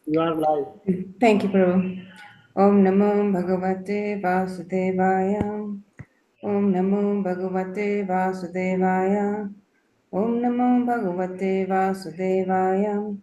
You are live. Thank you, Prabhu. Om Namo Bhagavate Vasudevaya. Om Namo Bhagavate Vasudevaya. Om Namo Bhagavate Vasudevaya.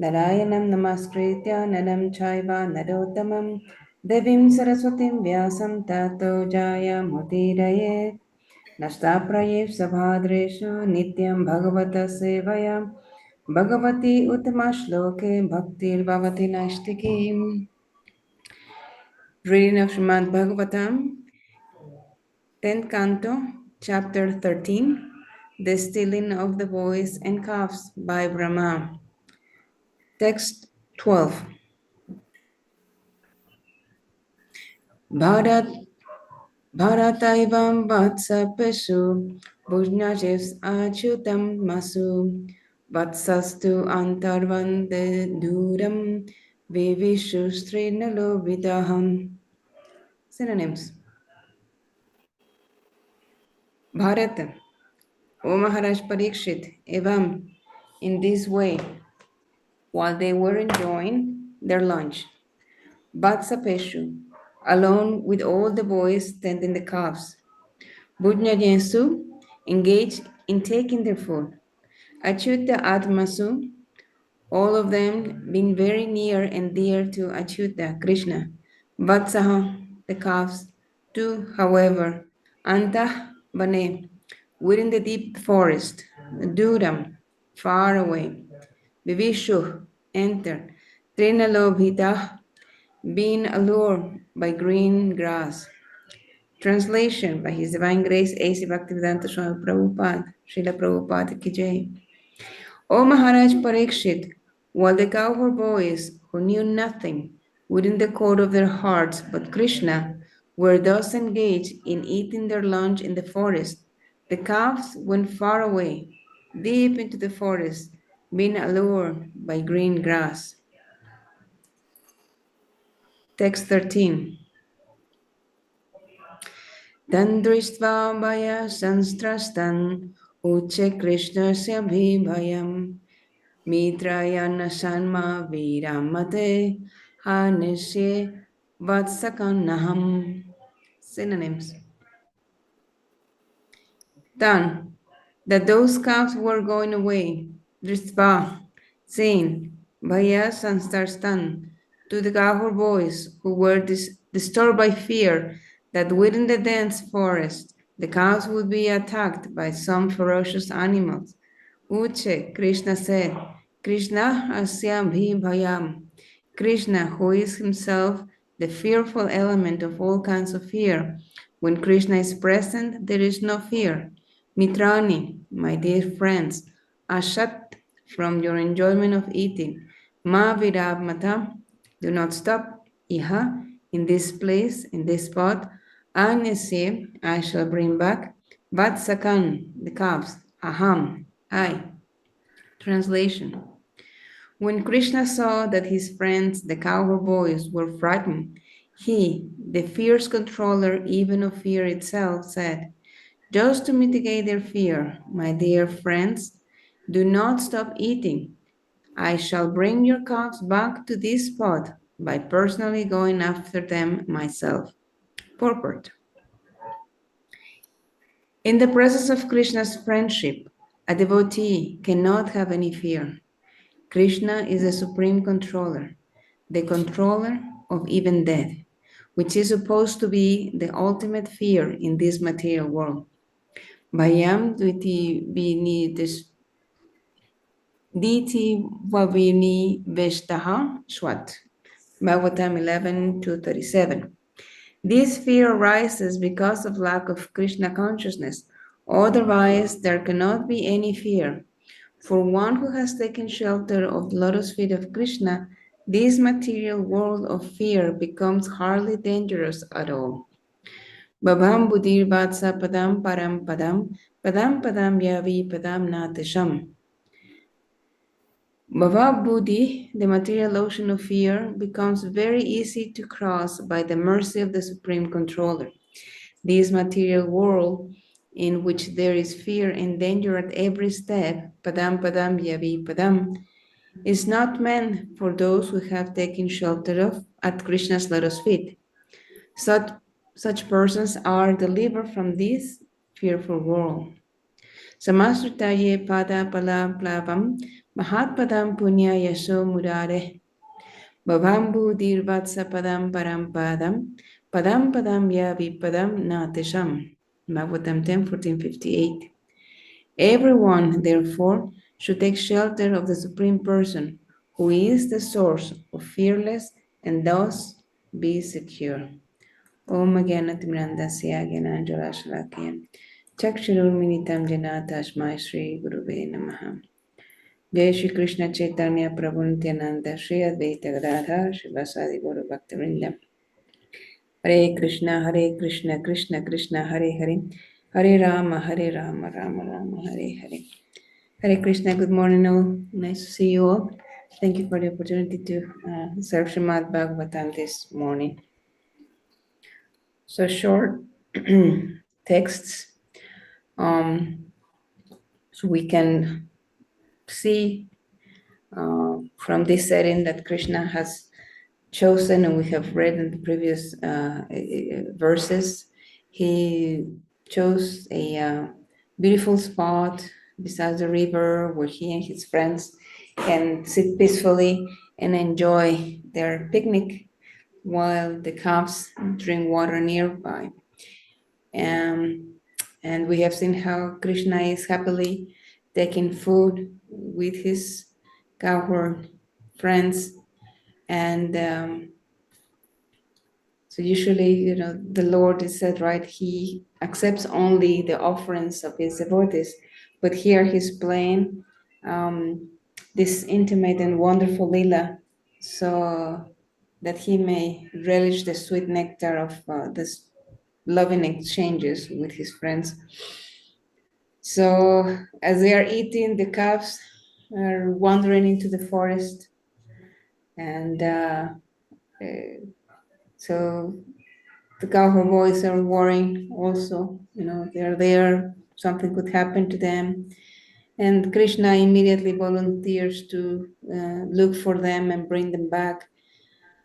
Narayanam Namaskritya Nanam Chaiva Narottamam Devim Saraswatim Vyasam Tato Jaya Mudiraye Nashtaprayev Sabhadreshu Nityam Bhagavata Sevaya Bhagavati Uttama Bhaktir Bhavati Naishtikim. Reading of Srimad Bhagavatam, 10th Canto, Chapter 13, The Stilling of the Voice and Calves by Brahma. Text 12. Bharat Bharataivam Vatsapesu Bhujnajis Achutam Masu Vatsastu Antarvande Duram Vivishu Srinalo Vidaham. Synonyms. Bharat, O Maharaj Parikshit, Evam, in this way, while they were enjoying their lunch, Vatsapeshu, alone with all the boys tending the calves, Bujnajensu, engaged in taking their food, Achyuta Atmasu, all of them being very near and dear to Achyuta, Krishna, Vatsaha, the calves, two, however, Antah Bane, within the deep forest, Duram, far away, Vivishu, enter, Trinalobhita, being allured by green grass. Translation by His Divine Grace A.C. Bhaktivedanta Swami Prabhupada, Srila Prabhupada Ki Jai. O Maharaj Parikshit, while the cowherd boys, who knew nothing within the core of their hearts but Krishna, were thus engaged in eating their lunch in the forest, the calves went far away, deep into the forest, being allured by green grass. Text 13. Tandristva Bhaya Sanstrastan Uche Krishnasya Bhayam Mitrayana Sanma Viramate Hanisye Vatsakanaham. Synonyms. Done. That those calves were going away. Drispa, saying, Bhaya Sanstarstan, to the cowherd boys who were disturbed by fear that within the dense forest the cows would be attacked by some ferocious animals. Uche, Krishna said, Krishna asyam bhi bhayam. Krishna, who is himself the fearful element of all kinds of fear. When Krishna is present, there is no fear. Mitrani, my dear friends, ashat, from your enjoyment of eating. Ma virab mata, do not stop. Iha, in this place, in this spot. Anyasya, I shall bring back. Vatsakan, the calves. Aham, I. Translation. When Krishna saw that his friends, the cowherd boys, were frightened, he, the fierce controller even of fear itself, said, just to mitigate their fear, my dear friends, do not stop eating. I shall bring your calves back to this spot by personally going after them myself. Purport. In the presence of Krishna's friendship, a devotee cannot have any fear. Krishna is the supreme controller, the controller of even death, which is supposed to be the ultimate fear in this material world. Bhayam dviti vini diti vavini veshtaha swat. Bhagavatam 11:237. This fear arises because of lack of Krishna consciousness. Otherwise, there cannot be any fear. For one who has taken shelter of the lotus feet of Krishna, this material world of fear becomes hardly dangerous at all. Babham buddhir vatsa padam param padam, padam padam yavi padam natisham. Bhava buddhi, the material ocean of fear, becomes very easy to cross by the mercy of the Supreme Controller. This material world, in which there is fear and danger at every step, padam padam yavi padam, is not meant for those who have taken shelter of at Krishna's lotus feet. Such, such persons are delivered from this fearful world. Samasritaye pada pala plavam mahatpadam punya yaso murare bhavambu dirvatsa padam param padam ya vipadam natisham. Bhagavatam 10:14-58. Everyone, therefore, should take shelter of the Supreme Person, who is the source of fearless and thus be secure. Om Gyanatimirandasya Gyananjalashalakya Chakshuruminitam Jana Tasmai Shri Guruve Namaha. Jai Shri Krishna Chaitanya Prabhu Nityananda Shri Advaita Gadadhar Shri Vasadi Guru Bhaktivinoda. Hare Krishna Krishna Krishna Hare Hare Hare Rama Rama Rama Hare Hare. Hare Krishna, good morning all. Nice to see you all. Thank you for the opportunity to serve Srimad Bhagavatam this morning. So short texts, so we can see from this setting that Krishna has chosen, and we have read in the previous verses, he chose a beautiful spot beside the river where he and his friends can sit peacefully and enjoy their picnic while the calves drink water nearby. And we have seen how Krishna is happily taking food with his cowherd friends. And so usually, the Lord is said, right, he accepts only the offerings of his devotees. But here he's playing this intimate and wonderful lila so that he may relish the sweet nectar of this loving exchanges with his friends. So as they are eating, the calves are wandering into the forest. And so the cowherd boys are worrying also, they're there, something could happen to them. And Krishna immediately volunteers to look for them and bring them back.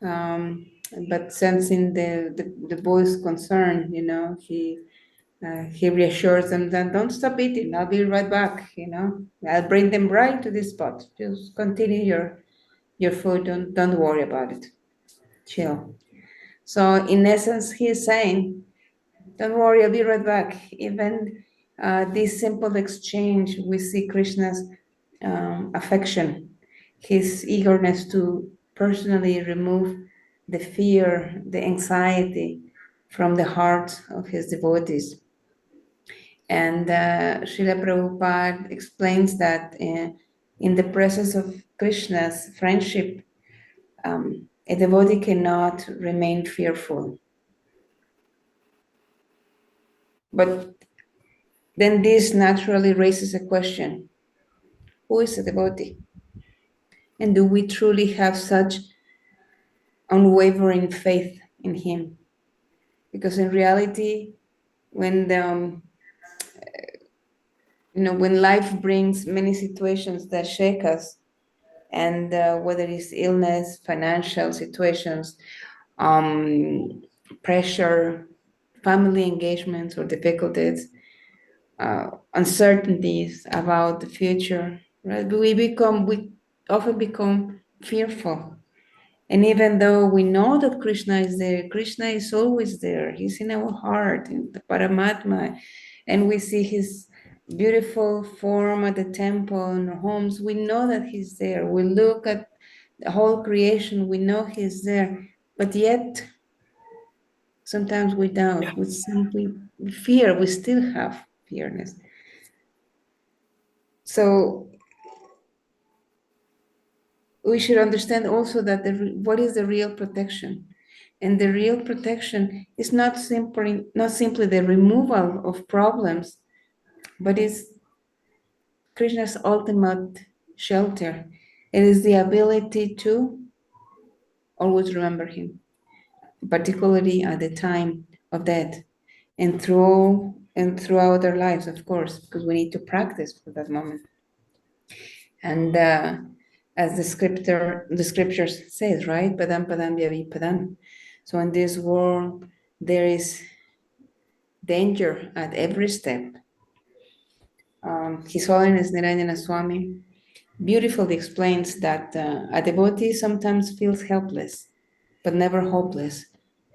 But sensing the boys' concern, he reassures them that don't stop eating, I'll be right back, I'll bring them right to this spot. Just continue your food, don't worry about it. Chill. So in essence, he is saying, don't worry, I'll be right back. Even this simple exchange, we see Krishna's affection, his eagerness to personally remove the fear, the anxiety from the hearts of his devotees. And Srila Prabhupada explains that in the presence of Krishna's friendship, a devotee cannot remain fearful. But then this naturally raises a question: who is a devotee? And do we truly have such unwavering faith in him? Because in reality, when when life brings many situations that shake us, and whether it's illness, financial situations, pressure, family engagements or difficulties, uncertainties about the future, right? We often become fearful. And even though we know that Krishna is there, Krishna is always there. He's in our heart, in the Paramatma. And we see his beautiful form at the temple, in our homes. We know that he's there. We look at the whole creation, we know he's there. But yet, sometimes we doubt, we fear, we still have fearness. So we should understand also that what is the real protection? And the real protection is not simply the removal of problems, but is Krishna's ultimate shelter. It is the ability to always remember him, particularly at the time of death, and throughout our lives, of course, because we need to practice for that moment. And as the scriptures says, right? Padam padam yavi padam. So in this world, there is danger at every step. His Holiness Nirajana Swami beautifully explains that a devotee sometimes feels helpless, but never hopeless,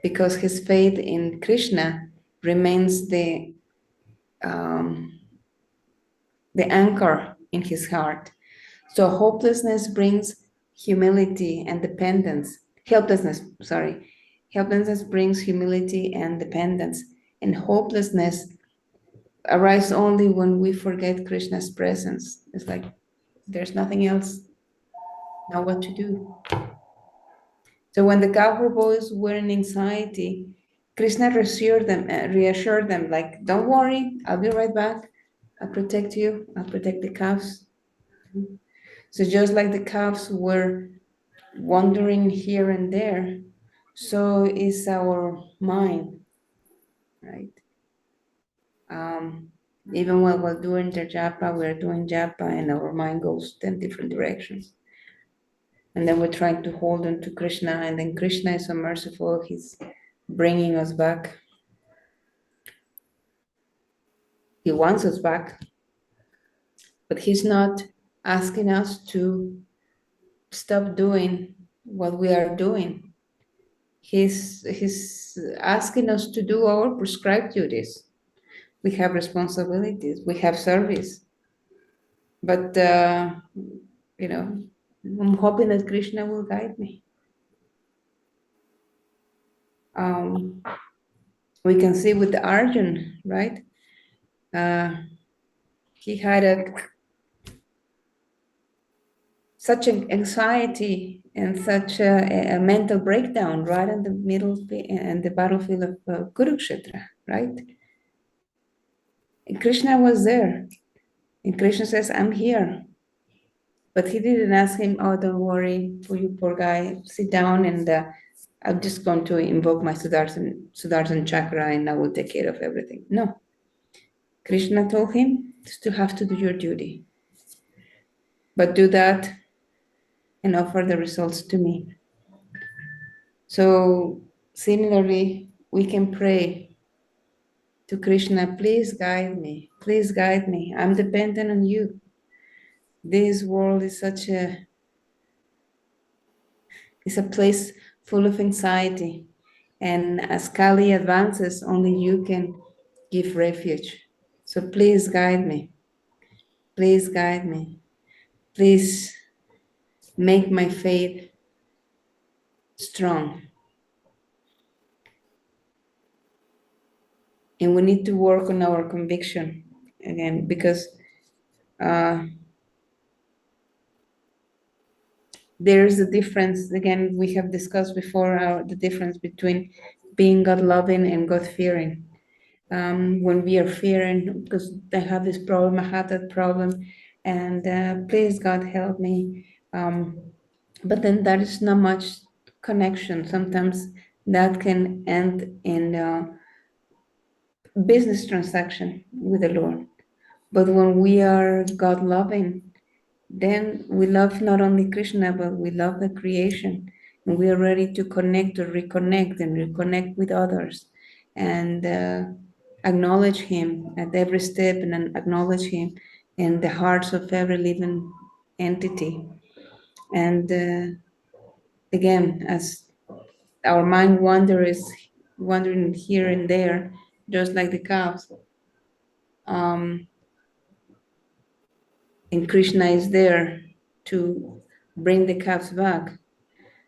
because his faith in Krishna remains the anchor in his heart. So hopelessness brings humility and dependence. Helplessness brings humility and dependence, and hopelessness arises only when we forget Krishna's presence. It's like there's nothing else now what to do. So when the cowherd boys were in anxiety, Krishna reassured them, like, don't worry, I'll be right back. I'll protect you. I'll protect the calves. So just like the calves were wandering here and there, so is our mind, right? Um, Even while we're doing the japa, we're doing japa, and our mind goes 10 different directions. And then we're trying to hold on to Krishna, and then Krishna is so merciful, he's bringing us back. He wants us back, but he's not asking us to stop doing what we are doing. He's asking us to do our prescribed duties. We have responsibilities, we have service. But, I'm hoping that Krishna will guide me. We can see with the Arjun, right? He had such an anxiety and such a mental breakdown right in the middle and the battlefield of Kurukshetra, right? And Krishna was there, and Krishna says, "I'm here," but he didn't ask him, "Oh, don't worry, for you poor guy, sit down and I'm just going to invoke my Sudarshan chakra and I will take care of everything." No, Krishna told him to have to do your duty, but do that and offer the results to me. So similarly, we can pray to Krishna, please guide me, please guide me. I'm dependent on you. This world is is a place full of anxiety. And as Kali advances, only you can give refuge. So please guide me. Please guide me. Please make my faith strong. And we need to work on our conviction again, because there's a difference. Again, we have discussed before the difference between being God loving and God fearing. When we are fearing, because I have this problem, I have that problem, and please God help me. But then there is not much connection. Sometimes that can end in business transaction with the Lord. But when we are God loving, then we love not only Krishna, but we love the creation. And we are ready to connect or reconnect and reconnect with others and acknowledge Him at every step and acknowledge Him in the hearts of every living entity. And again, as our mind wandering here and there, just like the calves, and Krishna is there to bring the calves back.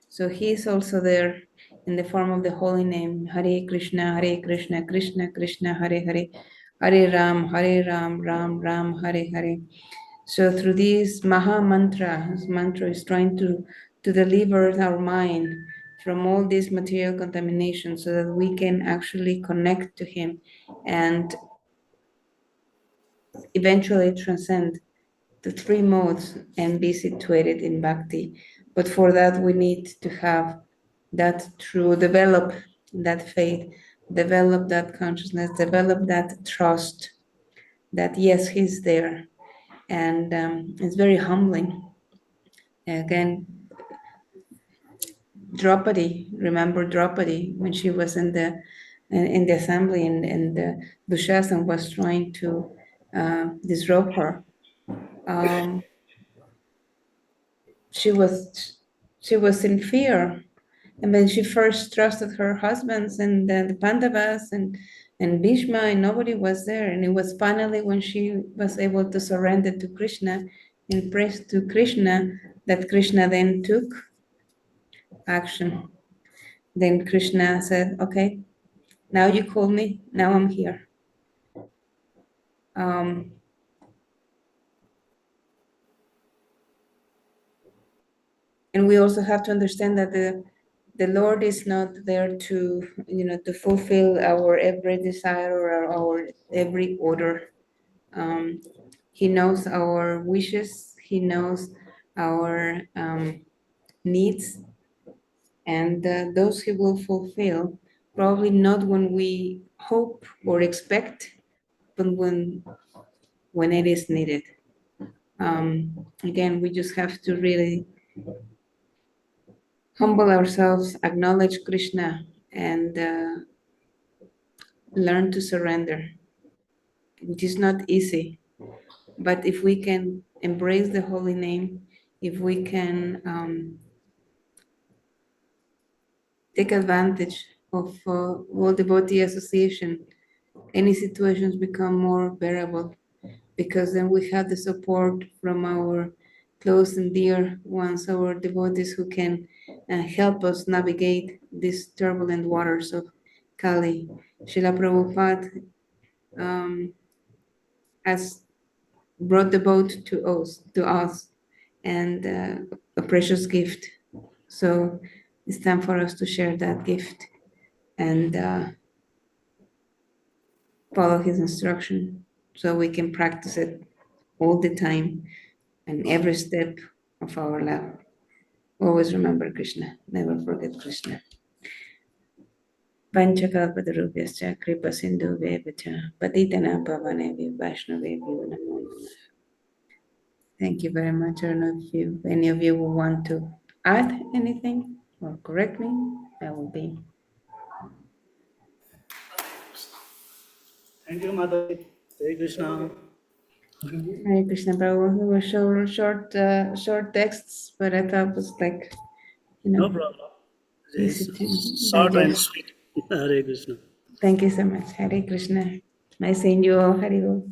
So he is also there in the form of the holy name, Hare Krishna, Krishna Krishna, Hare Hare, Hare Ram, Ram Ram, Hare Hare. So through this Maha Mantra, this mantra is trying to deliver our mind from all this material contamination so that we can actually connect to Him and eventually transcend the three modes and be situated in bhakti. But for that, we need to have that develop that faith, develop that consciousness, develop that trust that yes, He's there. And it's very humbling Again, Draupadi, remember Draupadi when she was in the assembly and Dushasan was trying to disrobe her. Um, she was in fear, and when she first trusted her husbands and the Pandavas and Bhishma, and nobody was there, and it was finally when she was able to surrender to Krishna and praise to Krishna that Krishna then took action. Then Krishna said, "Okay, now you call me. Now I'm here." Um, and we also have to understand that the Lord is not there to fulfill our every desire or our every order. He knows our wishes. He knows our needs, and those He will fulfill. Probably not when we hope or expect, but when it is needed. Again, we just have to really humble ourselves, acknowledge Krishna, and learn to surrender, which is not easy. But if we can embrace the holy name, if we can take advantage of World Devotee Association, any situations become more bearable because then we have the support from our close and dear ones, our devotees who can help us navigate these turbulent waters of Kali. Srila Prabhupada has brought the boat to us, and a precious gift. So it's time for us to share that gift and follow his instruction so we can practice it all the time and every step of our life. Always remember Krishna, never forget Krishna. Panchakalpatarubhyascha kripa sindhuvebhya patitanam pavanebhyo vaishnavebhyo namo namaha. Thank you very much. I don't know if any of you will want to add anything or correct me. That will be. Thank you, Mataji. Hare Krishna. Hare Krishna Prabhu. They were short texts, but I thought it was like, No problem. easy It's to short and digest. sweet. Hare Krishna. Thank you so much. Hare Krishna. Nice seeing you all. Hare Bol.